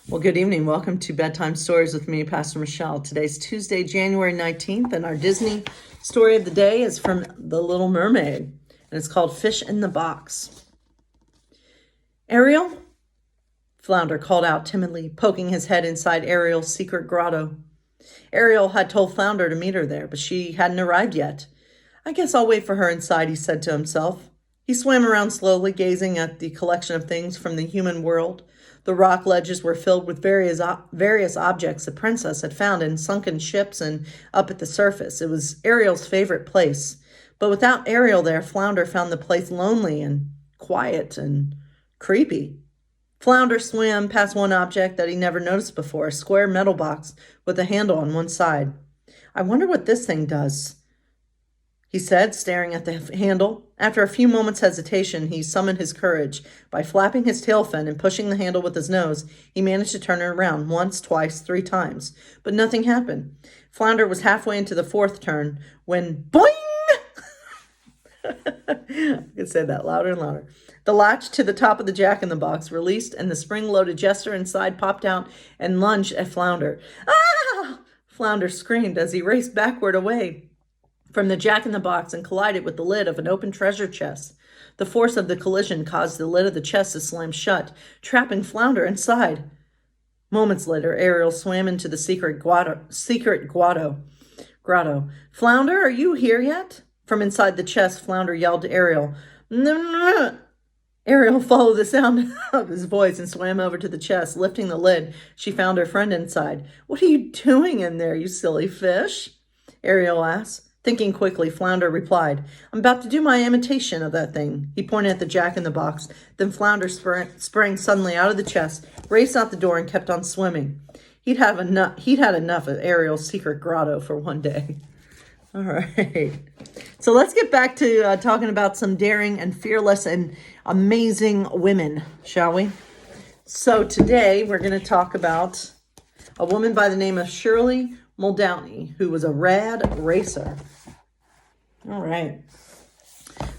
Well, good evening. Welcome to Bedtime Stories with me, Pastor Michelle. Today's Tuesday, January 19th, and our Disney story of the day is from The Little Mermaid, and it's called Fish in the Box. Ariel? Flounder called out timidly, poking his head inside Ariel's secret grotto. Ariel had told Flounder to meet her there, but she hadn't arrived yet. I guess I'll wait for her inside, he said to himself. He swam around slowly, gazing at the collection of things from the human world. The rock ledges were filled with various objects the princess had found in sunken ships and up at the surface. It was Ariel's favorite place. But without Ariel there, Flounder found the place lonely and quiet and creepy. Flounder swam past one object that he never noticed before, a square metal box with a handle on one side. I wonder what this thing does, he said, staring at the handle. After a few moments' hesitation, he summoned his courage. By flapping his tail fin and pushing the handle with his nose, he managed to turn it around once, twice, 3 times. But nothing happened. Flounder was halfway into the 4th turn when boing! I can say that louder and louder. The latch to the top of the jack-in-the-box released, and the spring-loaded jester inside popped out and lunged at Flounder. Ah! Flounder screamed as he raced backward away from the jack-in-the-box and collided with the lid of an open treasure chest. The force of the collision caused the lid of the chest to slam shut, trapping Flounder inside. Moments later, Ariel swam into the secret grotto. Flounder, are you here yet? From inside the chest, Flounder yelled to Ariel. No. Ariel followed the sound of his voice and swam over to the chest. Lifting the lid, she found her friend inside. What are you doing in there, you silly fish? Ariel asked. Thinking quickly, Flounder replied, I'm about to do my imitation of that thing. He pointed at the jack-in-the-box. Then Flounder sprang suddenly out of the chest, raced out the door, and kept on swimming. He'd had enough of Ariel's secret grotto for one day. All right. So let's get back to talking about some daring and fearless and amazing women, shall we? So today we're going to talk about a woman by the name of Shirley Muldowney, who was a rad racer. All right.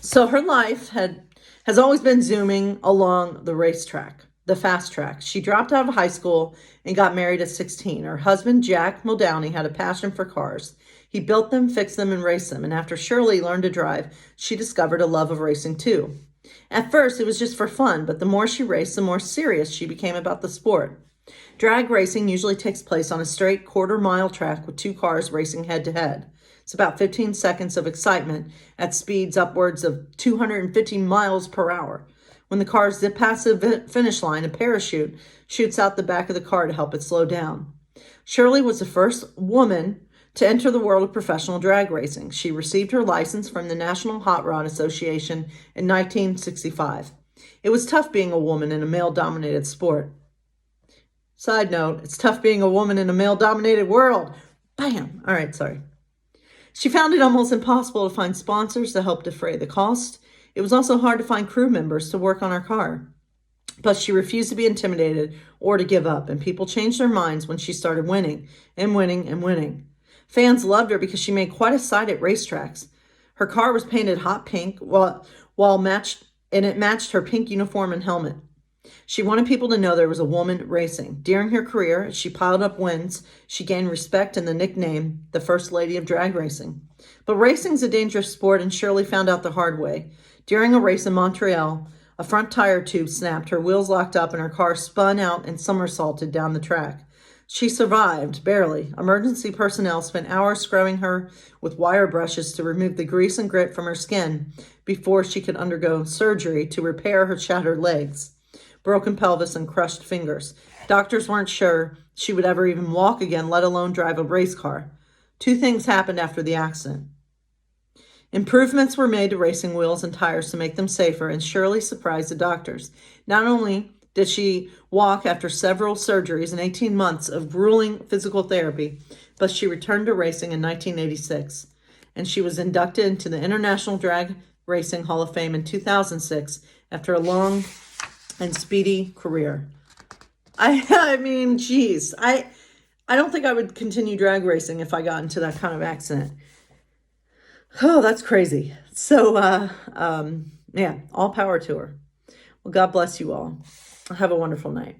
So her life has always been zooming along the racetrack, the fast track. She dropped out of high school and got married at 16. Her husband, Jack Muldowney, had a passion for cars. He built them, fixed them, and raced them. And after Shirley learned to drive, she discovered a love of racing too. At first, it was just for fun, but the more she raced, the more serious she became about the sport. Drag racing usually takes place on a straight quarter-mile track with 2 cars racing head-to-head. It's about 15 seconds of excitement at speeds upwards of 250 miles per hour. When the cars zip past the finish line, a parachute shoots out the back of the car to help it slow down. Shirley was the first woman to enter the world of professional drag racing. She received her license from the National Hot Rod Association in 1965. It was tough being a woman in a male-dominated sport. Side note, it's tough being a woman in a male-dominated world. Bam! All right, sorry. She found it almost impossible to find sponsors to help defray the cost. It was also hard to find crew members to work on her car. But she refused to be intimidated or to give up, and people changed their minds when she started winning and winning and winning. Fans loved her because she made quite a sight at racetracks. Her car was painted hot pink it matched her pink uniform and helmet. She wanted people to know there was a woman racing. During her career, as she piled up wins, she gained respect and the nickname, the First Lady of Drag Racing. But racing's a dangerous sport, and Shirley found out the hard way. During a race in Montreal, a front tire tube snapped, her wheels locked up, and her car spun out and somersaulted down the track. She survived, barely. Emergency personnel spent hours scrubbing her with wire brushes to remove the grease and grit from her skin before she could undergo surgery to repair her shattered legs, broken pelvis, and crushed fingers. Doctors weren't sure she would ever even walk again, let alone drive a race car. 2 things happened after the accident. Improvements were made to racing wheels and tires to make them safer, and Shirley surprised the doctors. Not only did she walk after several surgeries and 18 months of grueling physical therapy, but she returned to racing in 1986, and she was inducted into the International Drag Racing Hall of Fame in 2006 after a long and speedy career. I mean, geez, I don't think I would continue drag racing if I got into that kind of accident. Oh, that's crazy. So, yeah, all power to her. Well, God bless you all. Have a wonderful night.